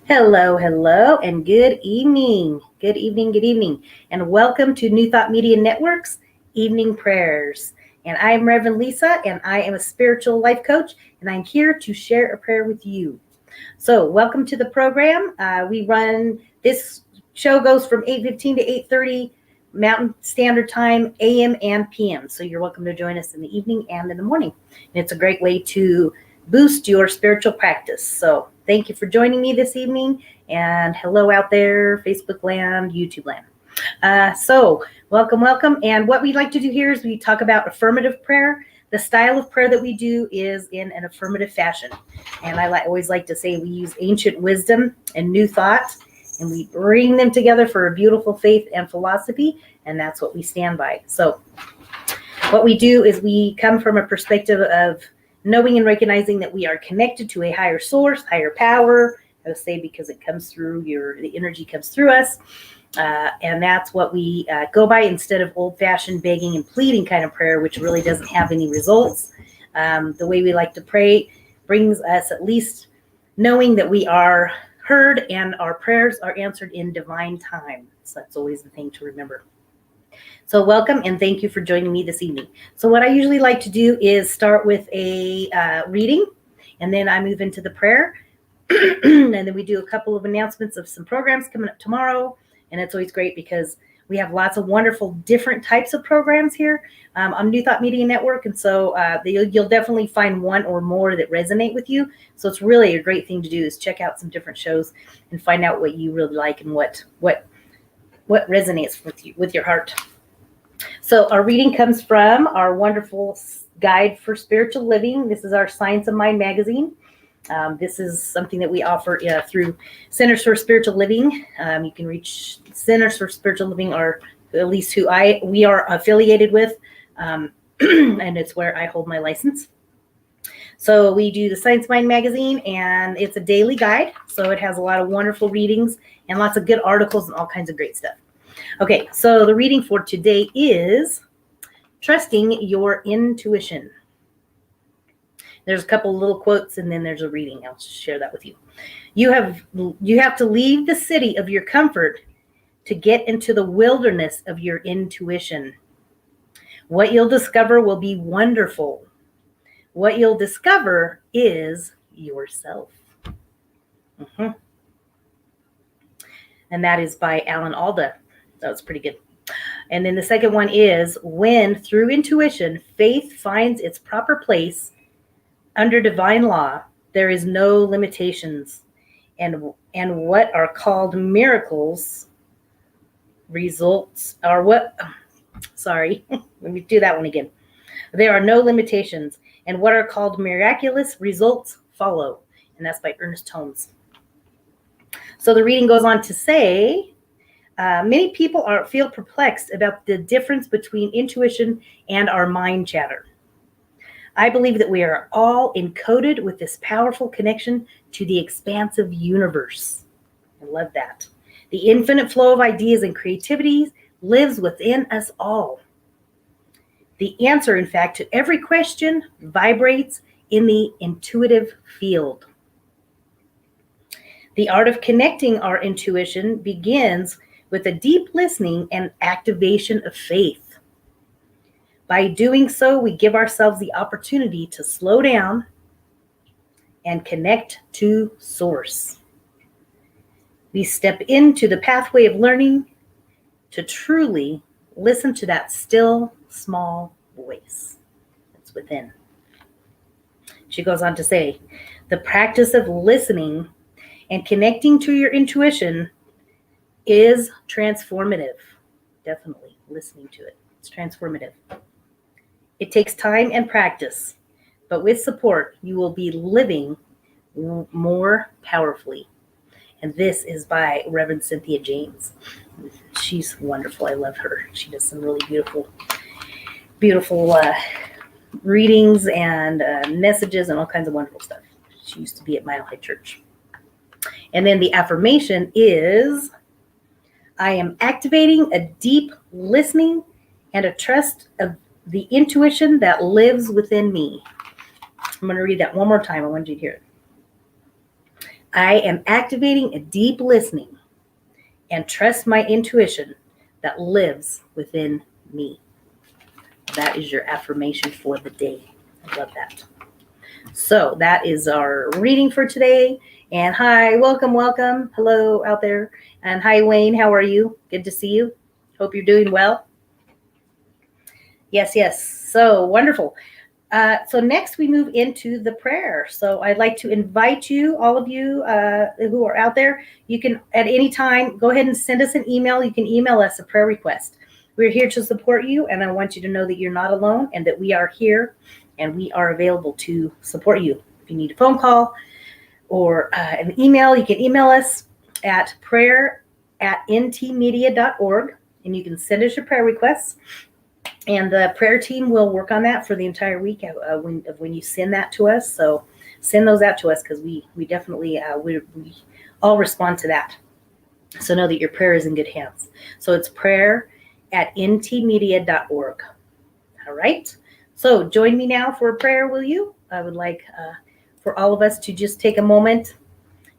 Hello, hello, and good evening. Good evening, good evening. And welcome to New Thought Media Network's Evening Prayers. And I am Rev Lisa, and I am a spiritual life coach, and I'm here to share a prayer with you. So welcome to the program. This show goes from 8:15 to 8:30 Mountain Standard Time, AM and PM. So you're welcome to join us in the evening and in the morning. And it's a great way to boost your spiritual practice. So thank you for joining me this evening, and hello out there, Facebook land, YouTube land. So welcome. And what we like to do here is we talk about affirmative prayer. The style of prayer that we do is in an affirmative fashion. And I always like to say we use ancient wisdom and new thought, and we bring them together for a beautiful faith and philosophy, and that's what we stand by. So what we do is we come from a perspective of knowing and recognizing that we are connected to a higher source, higher power. I would say because it comes through the energy comes through us. And that's what we go by instead of old-fashioned begging and pleading kind of prayer, which really doesn't have any results. The way we like to pray brings us at least knowing that we are heard and our prayers are answered in divine time. So that's always the thing to remember. So welcome and thank you for joining me this evening. So what I usually like to do is start with a reading, and then I move into the prayer. And then we do a couple of announcements of some programs coming up tomorrow. And it's always great because we have lots of wonderful different types of programs here on New Thought Media Network. And so you'll definitely find one or more that resonate with you. So it's really a great thing to do is check out some different shows and find out what you really like and what resonates with your heart. So our reading comes from our wonderful guide for spiritual living. This is our Science of Mind magazine. This is something that we offer through Centers for Spiritual Living. You can reach Centers for Spiritual Living, or at least we are affiliated with, and it's where I hold my license. So we do the Science of Mind magazine, and it's a daily guide. So it has a lot of wonderful readings and lots of good articles and all kinds of great stuff. Okay, so the reading for today is Trusting Your Intuition. There's a couple little quotes, and then there's a reading. I'll share that with you. You have to leave the city of your comfort to get into the wilderness of your intuition. What you'll discover will be wonderful. What you'll discover is yourself. And that is by Alan Alda. That was pretty good. And then the second one is, when through intuition, faith finds its proper place under divine law, there is no limitations. And what are called miracles results are what, sorry, let me do that one again. There are no limitations. And what are called miraculous results follow. And that's by Ernest Holmes. So the reading goes on to say, many people feel perplexed about the difference between intuition and our mind chatter. I believe that we are all encoded with this powerful connection to the expansive universe. I love that. The infinite flow of ideas and creativity lives within us all. The answer, in fact, to every question vibrates in the intuitive field. The art of connecting our intuition begins with a deep listening and activation of faith. By doing so, we give ourselves the opportunity to slow down and connect to Source. We step into the pathway of learning to truly listen to that still, small voice that's within. She goes on to say, the practice of listening and connecting to your intuition is transformative. Definitely listening to it. It's transformative. It takes time and practice, but with support, you will be living more powerfully. And this is by Reverend Cynthia James. She's wonderful. I love her. She does some really beautiful readings and messages and all kinds of wonderful stuff. She used to be at Mile High Church. And then the affirmation is, I am activating a deep listening and a trust of the intuition that lives within me. I'm going to read that one more time. I want you to hear it. I am activating a deep listening and trust my intuition that lives within me. That is your affirmation for the day. I love that. So that is our reading for today. And hi, welcome. Hello out there. And hi, Wayne. How are you? Good to see you. Hope you're doing well. Yes. So wonderful. So next we move into the prayer. So I'd like to invite you, all of you who are out there, you can at any time go ahead and send us an email. You can email us a prayer request. We're here to support you, and I want you to know that you're not alone and that we are here and we are available to support you. If you need a phone call or an email, you can email us at prayer@ntmedia.org, and you can send us your prayer requests. And the prayer team will work on that for the entire week when you send that to us. So send those out to us because we definitely we all respond to that. So know that your prayer is in good hands. So it's prayer@ntmedia.org. All right. So join me now for a prayer, will you? I would like for all of us to just take a moment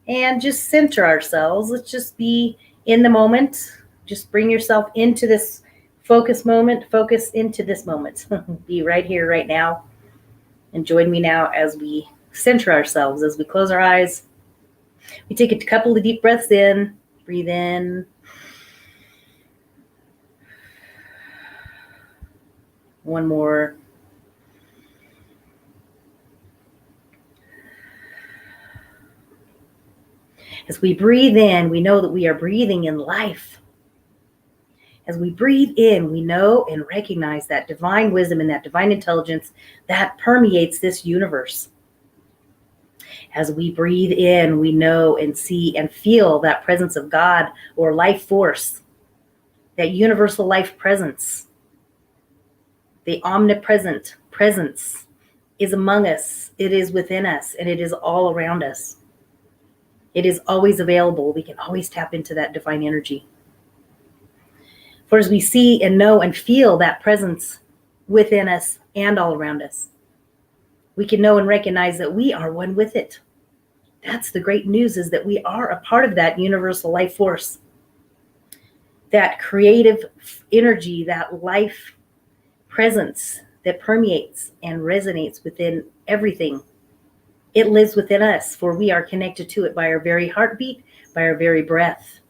and just center ourselves. Let's just be in the moment. Just bring yourself into this focus into this moment. Be right here, right now. And join me now as we center ourselves, as we close our eyes. We take a couple of deep breaths in. Breathe in. One more. As we breathe in, we know that we are breathing in life. As we breathe in, we know and recognize that divine wisdom and that divine intelligence that permeates this universe. As we breathe in, we know and see and feel that presence of God or life force, that universal life presence, the omnipresent presence is among us. It is within us, and it is all around us. It is always available. We can always tap into that divine energy. For as we see and know and feel that presence within us and all around us, we can know and recognize that we are one with it. That's the great news, is that we are a part of that universal life force, that creative energy, that life presence that permeates and resonates within everything. It lives within us, for we are connected to it by our very heartbeat, by our very breath.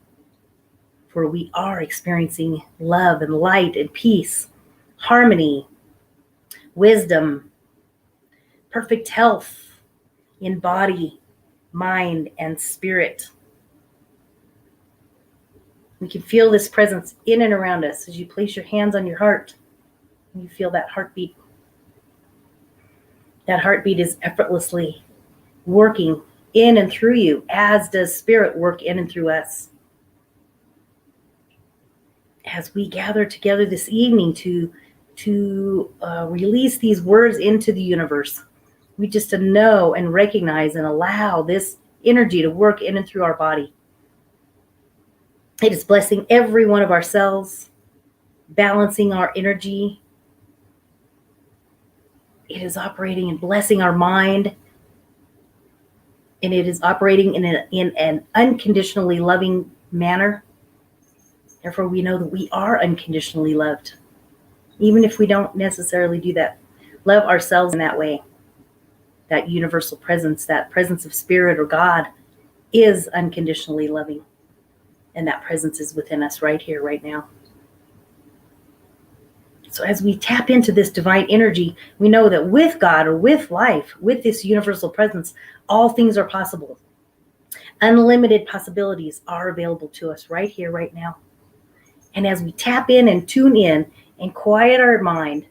For we are experiencing love and light and peace, harmony, wisdom, perfect health in body, mind, and spirit. We can feel this presence in and around us as you place your hands on your heart and you feel that heartbeat. That heartbeat is effortlessly working in and through you, as does spirit work in and through us. As we gather together this evening to release these words into the universe, we just know and recognize and allow this energy to work in and through our body. It is blessing every one of our cells, balancing our energy. It is operating and blessing our mind, and it is operating in an unconditionally loving manner. Therefore, we know that we are unconditionally loved, even if we don't necessarily do that. Love ourselves in that way. That universal presence, that presence of spirit or God, is unconditionally loving. And that presence is within us right here, right now. So as we tap into this divine energy, we know that with God or with life, with this universal presence, all things are possible. Unlimited possibilities are available to us right here, right now. And as we tap in and tune in and quiet our mind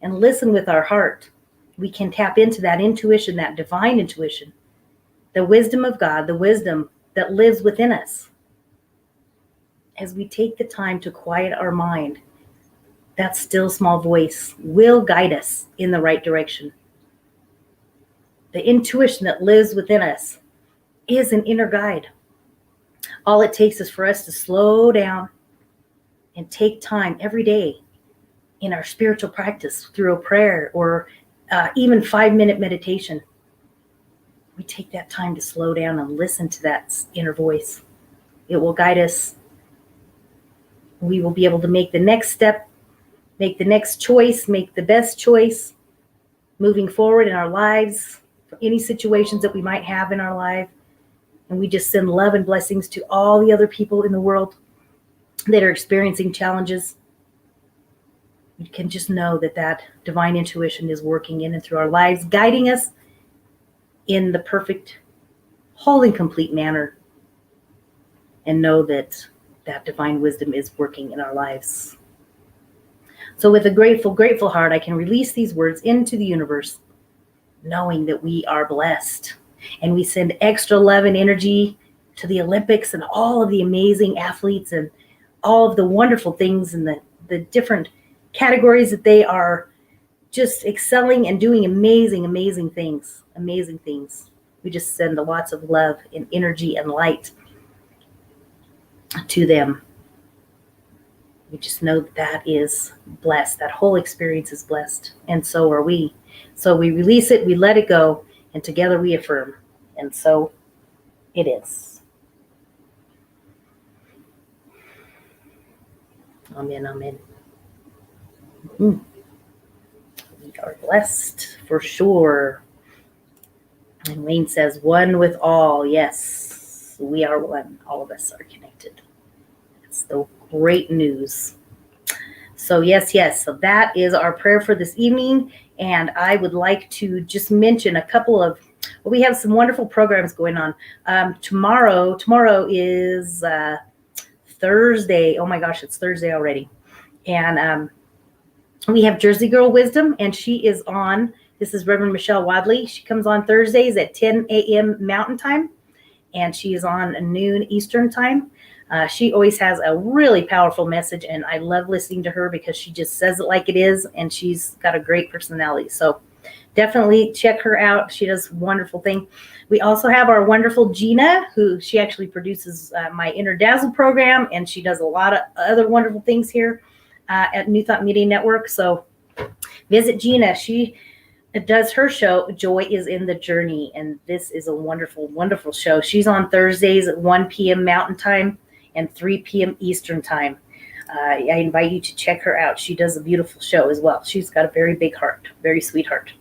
and listen with our heart, we can tap into that intuition, that divine intuition, the wisdom of God, the wisdom that lives within us. As we take the time to quiet our mind, that still small voice will guide us in the right direction. The intuition that lives within us is an inner guide. All it takes is for us to slow down and take time every day in our spiritual practice through a prayer or even 5-minute meditation. we take that time to slow down and listen to that inner voice. It will guide us. We will be able to make the next step, make the next choice, make the best choice moving forward in our lives, for any situations that we might have in our life. And we just send love and blessings to all the other people in the world that are experiencing challenges. We can just know that that divine intuition is working in and through our lives, guiding us in the perfect, whole and complete manner. And know that that divine wisdom is working in our lives. So with a grateful, grateful heart, I can release these words into the universe, knowing that we are blessed. And we send extra love and energy to the Olympics and all of the amazing athletes and all of the wonderful things and the different categories that they are just excelling and doing amazing, amazing things. Amazing things. We just send lots of love and energy and light to them. We just know that that is blessed. That whole experience is blessed. And so are we. So we release it, we let it go, and together we affirm. And so it is. Amen, amen. We are blessed for sure. And Wayne says, one with all. Yes, we are one. All of us are connected. It's the great news. So yes. So that is our prayer for this evening. And I would like to just mention a couple of, well, we have some wonderful programs going on. Tomorrow is Thursday. Oh my gosh, it's Thursday already. And we have Jersey Girl Wisdom, and she is on, this is Reverend Michelle Wadley. She comes on Thursdays at 10 a.m. Mountain Time, and she is on noon Eastern Time. She always has a really powerful message, and I love listening to her because she just says it like it is, and she's got a great personality. So definitely check her out. She does a wonderful thing. We also have our wonderful Gina, who she actually produces my Inner Dazzle program, and she does a lot of other wonderful things here at New Thought Media Network. So visit Gina. She does her show, Joy is in the Journey, and this is a wonderful, wonderful show. She's on Thursdays at 1 p.m. Mountain Time and 3 p.m. Eastern Time. I invite you to check her out. She does a beautiful show as well. She's got a very big heart, very sweet heart.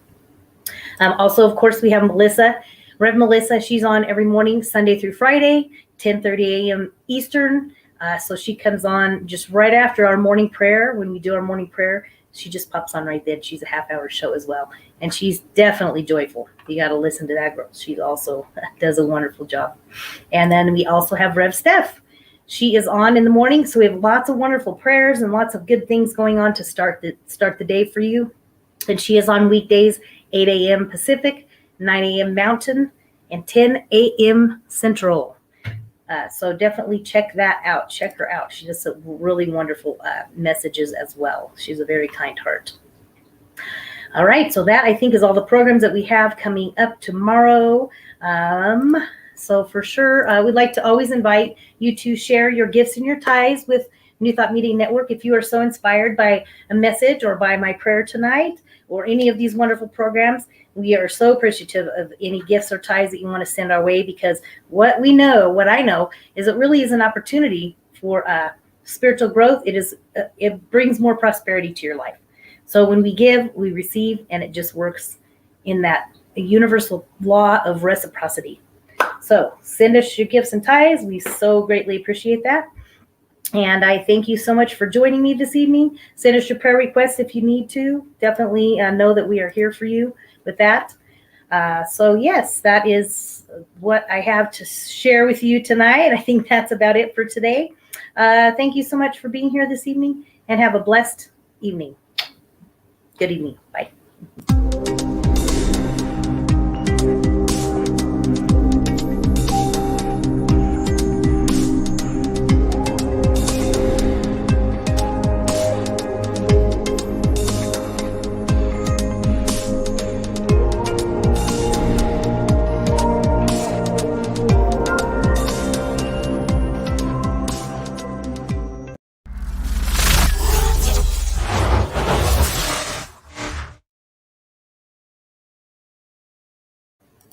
Also, of course, we have Melissa, Rev Melissa. She's on every morning, Sunday through Friday, 10:30 a.m. Eastern. So she comes on just right after our morning prayer. When we do our morning prayer, she just pops on right then. She's a half-hour show as well. And she's definitely joyful. You got to listen to that girl. She also does a wonderful job. And then we also have Rev Steph. She is on in the morning. So we have lots of wonderful prayers and lots of good things going on to start the day for you. And she is on weekdays, 8 a.m. Pacific, 9 a.m. Mountain, and 10 a.m. Central. So definitely check that out. Check her out. She does some really wonderful messages as well. She's a very kind heart. All right. So that, I think, is all the programs that we have coming up tomorrow. So for sure, we'd like to always invite you to share your gifts and your tithes with New Thought Media Network. If you are so inspired by a message or by my prayer tonight or any of these wonderful programs, we are so appreciative of any gifts or tithes that you want to send our way, because what I know is it really is an opportunity for spiritual growth. It brings more prosperity to your life. So when we give, we receive, and it just works in that universal law of reciprocity. So send us your gifts and tithes. We so greatly appreciate that. And I thank you so much for joining me this evening. Send us your prayer requests if you need to. Definitely know that we are here for you with that. So yes, that is what I have to share with you tonight. I think that's about it for today. Thank you so much for being here this evening, and have a blessed evening. Good evening. Bye.